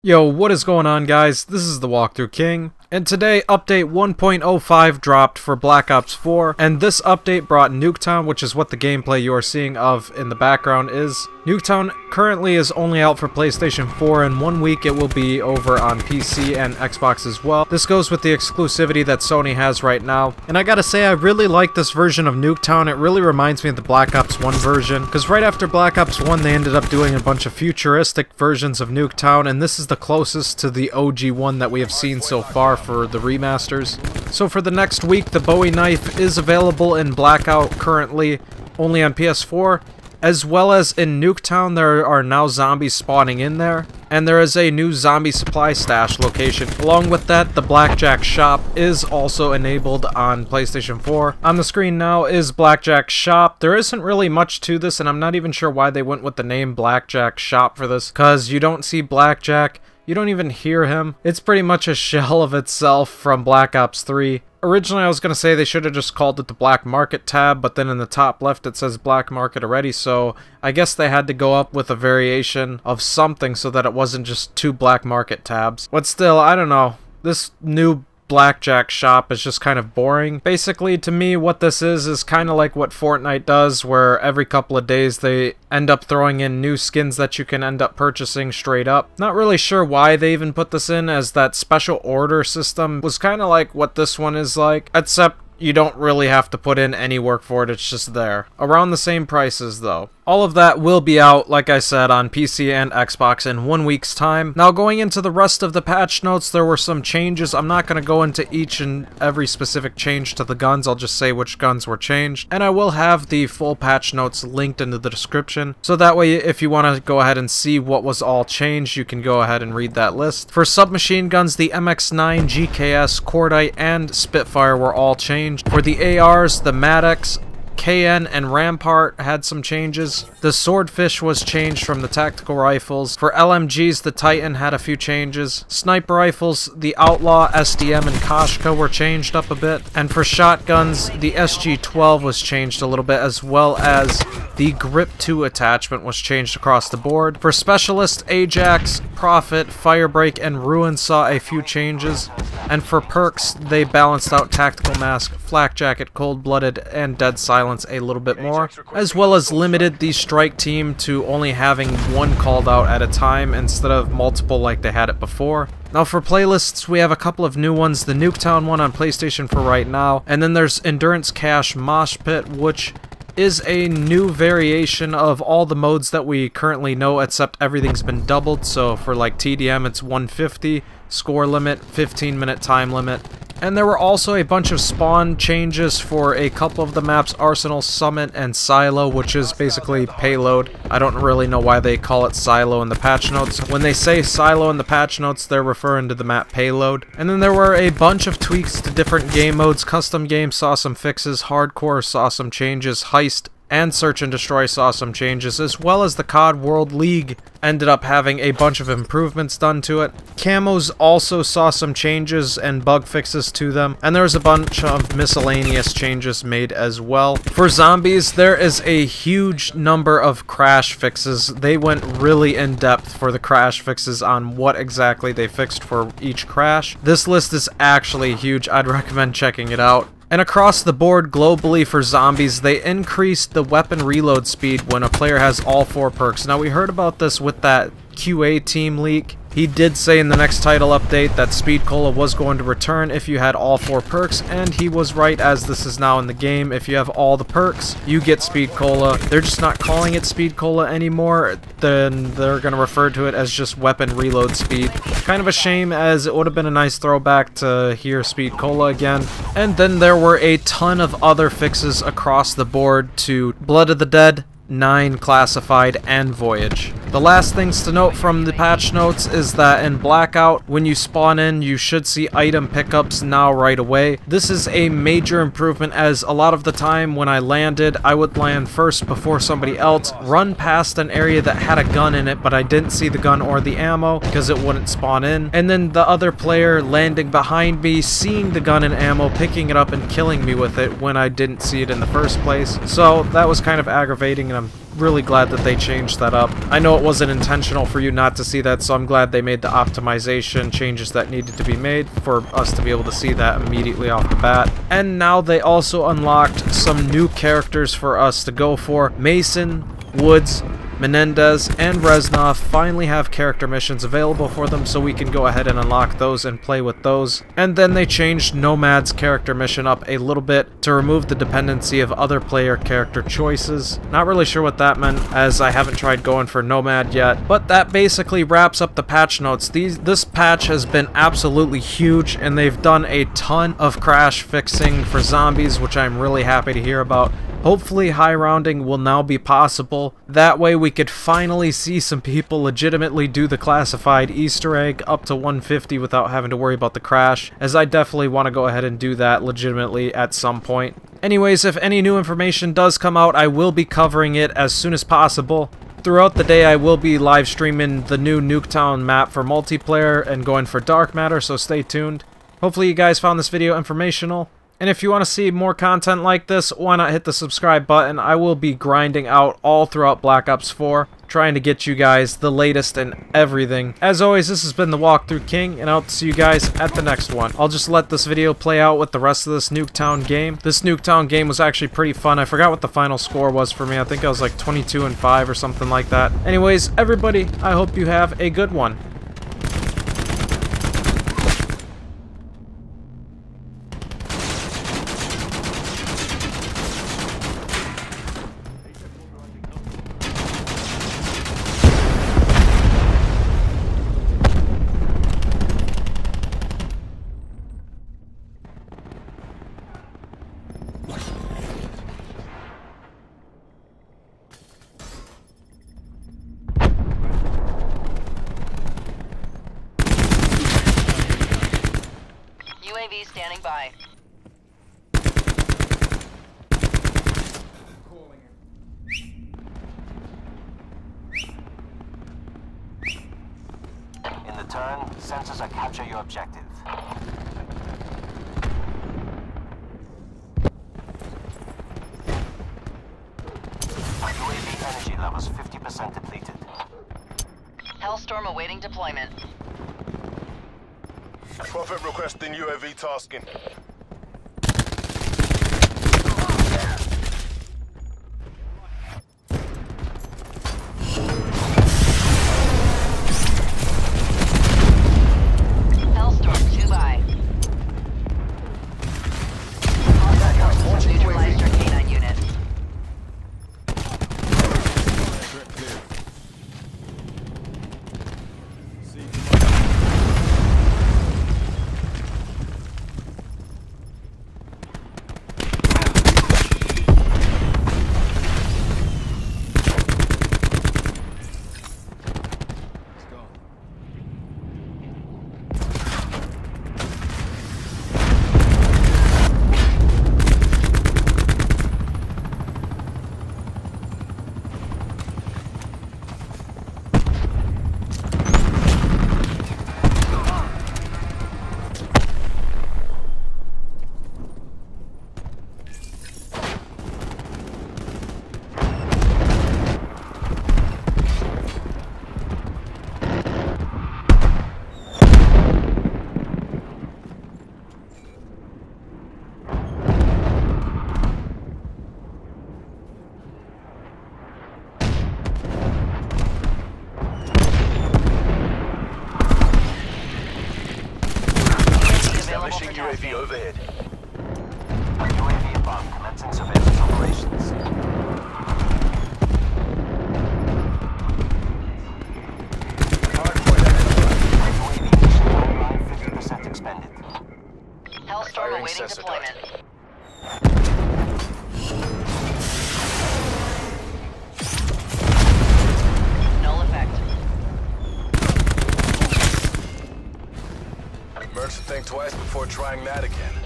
Yo, what is going on, guys? This is the Walkthrough King, and today update 1.05 dropped for Black Ops 4, and this update brought Nuketown, which is what the gameplay you are seeing of in the background is. Nuketown currently is only out for PlayStation 4, and 1 week it will be over on PC and Xbox as well. This goes with the exclusivity that Sony has right now, and I gotta say I really like this version of Nuketown. It really reminds me of the Black Ops 1 version, because right after Black Ops 1 they ended up doing a bunch of futuristic versions of Nuketown, and this is the closest to the OG one that we have seen so far for the remasters. So for the next week, the Bowie knife is available in Blackout currently only on PS4, as well as in Nuketown there are now zombies spawning in there, and there is a new zombie supply stash location. Along with that, the Blackjacks shop is also enabled on PlayStation 4. On the screen now is Blackjacks shop. There isn't really much to this, and I'm not even sure why they went with the name Blackjacks shop for this, because you don't see Blackjack. You don't even hear him. It's pretty much a shell of itself from Black Ops 3. Originally, I was going to say they should have just called it the Black Market tab, but then in the top left it says Black Market already, so I guess they had to go up with a variation of something so that it wasn't just two Black Market tabs. But still, I don't know. This new Blackjack shop is just kind of boring. Basically, to me, what this is kind of like what Fortnite does, where every couple of days they end up throwing in new skins that you can end up purchasing straight up. Not really sure why they even put this in, as that special order system was kind of like what this one is like, except you don't really have to put in any work for it, it's just there. Around the same prices though. All of that will be out, like I said, on PC and Xbox in 1 week's time. Now, going into the rest of the patch notes, there were some changes. I'm not going to go into each and every specific change to the guns. I'll just say which guns were changed. And I will have the full patch notes linked into the description, so that way if you want to go ahead and see what was all changed, you can go ahead and read that list. For submachine guns, the MX-9, GKS, Cordite, and Spitfire were all changed. For the ARs, the Maddox, KN, and Rampart had some changes. The Swordfish was changed from the tactical rifles. For LMGs, the Titan had a few changes. Sniper rifles, the Outlaw, SDM, and Koshka were changed up a bit. And for shotguns, the SG-12 was changed a little bit, as well as the Grip 2 attachment was changed across the board. For specialists, Ajax, Prophet, Firebreak, and Ruin saw a few changes. And for perks, they balanced out Tactical Mask, Flak Jacket, Cold-Blooded, and Dead Silence a little bit more, as well as limited the strike team to only having one called out at a time instead of multiple like they had it before. Now for playlists, we have a couple of new ones. The Nuketown one on PlayStation for right now, and then there's Endurance Cache Mosh Pit, which is a new variation of all the modes that we currently know, except everything's been doubled. So for like TDM, it's 150 score limit, 15-minute time limit. And there were also a bunch of spawn changes for a couple of the maps, Arsenal, Summit, and Silo, which is basically payload. I don't really know why they call it Silo in the patch notes. When they say Silo in the patch notes, they're referring to the map payload. And then there were a bunch of tweaks to different game modes. Custom Game saw some fixes, Hardcore saw some changes, Heist and Search and Destroy saw some changes, as well as the COD World League ended up having a bunch of improvements done to it. Camos also saw some changes and bug fixes to them, and there was a bunch of miscellaneous changes made as well. For zombies, there is a huge number of crash fixes. They went really in depth for the crash fixes on what exactly they fixed for each crash. This list is actually huge. I'd recommend checking it out. And across the board globally for zombies, they increased the weapon reload speed when a player has all 4 perks. Now, we heard about this with that QA team leak. He did say in the next title update that Speed Cola was going to return if you had all 4 perks, and he was right, as this is now in the game. If you have all the perks, you get Speed Cola. They're just not calling it Speed Cola anymore. Then they're going to refer to it as just weapon reload speed. Kind of a shame, as it would have been a nice throwback to hear Speed Cola again. And then there were a ton of other fixes across the board to Blood of the Dead, 9 Classified, and Voyage. The last things to note from the patch notes is that in Blackout, when you spawn in, you should see item pickups now right away. This is a major improvement, as a lot of the time when I landed, I would land first before somebody else, run past an area that had a gun in it, but I didn't see the gun or the ammo because it wouldn't spawn in, and then the other player landing behind me, seeing the gun and ammo, picking it up and killing me with it when I didn't see it in the first place. So that was kind of aggravating, and I'm really glad that they changed that up. I know it wasn't intentional for you not to see that, so I'm glad they made the optimization changes that needed to be made for us to be able to see that immediately off the bat. And now they also unlocked some new characters for us to go for. Mason, Woods, Menendez, and Reznov finally have character missions available for them, so we can go ahead and unlock those and play with those. And then they changed Nomad's character mission up a little bit to remove the dependency of other player character choices. Not really sure what that meant, as I haven't tried going for Nomad yet, but that basically wraps up the patch notes. This patch has been absolutely huge, and they've done a ton of crash fixing for zombies, which I'm really happy to hear about. Hopefully high rounding will now be possible. That way we could finally see some people legitimately do the classified Easter egg up to 150 without having to worry about the crash, as I definitely want to go ahead and do that legitimately at some point. Anyways, if any new information does come out, I will be covering it as soon as possible. Throughout the day, I will be live streaming the new Nuketown map for multiplayer and going for dark matter, so stay tuned. Hopefully you guys found this video informational. And if you want to see more content like this, why not hit the subscribe button? I will be grinding out all throughout Black Ops 4, trying to get you guys the latest in everything. As always, this has been the Walkthrough King, and I'll see you guys at the next one. I'll just let this video play out with the rest of this Nuketown game. This Nuketown game was actually pretty fun. I forgot what the final score was for me. I think I was like 22-5 or something like that. Anyways, everybody, I hope you have a good one. UAV standing by. In the turn, sensors are capture your objective. UAV energy levels 50% depleted. Hellstorm awaiting deployment. Prophet requesting UAV tasking. Hellstorm 2 by. All forces have neutralized your K9 unit. UAV overhead. UAV above, commencing surveillance operations. UAV mission online, 50% expended. Hellstorm awaiting deployment. Null effect. Mercs think twice before trying that again.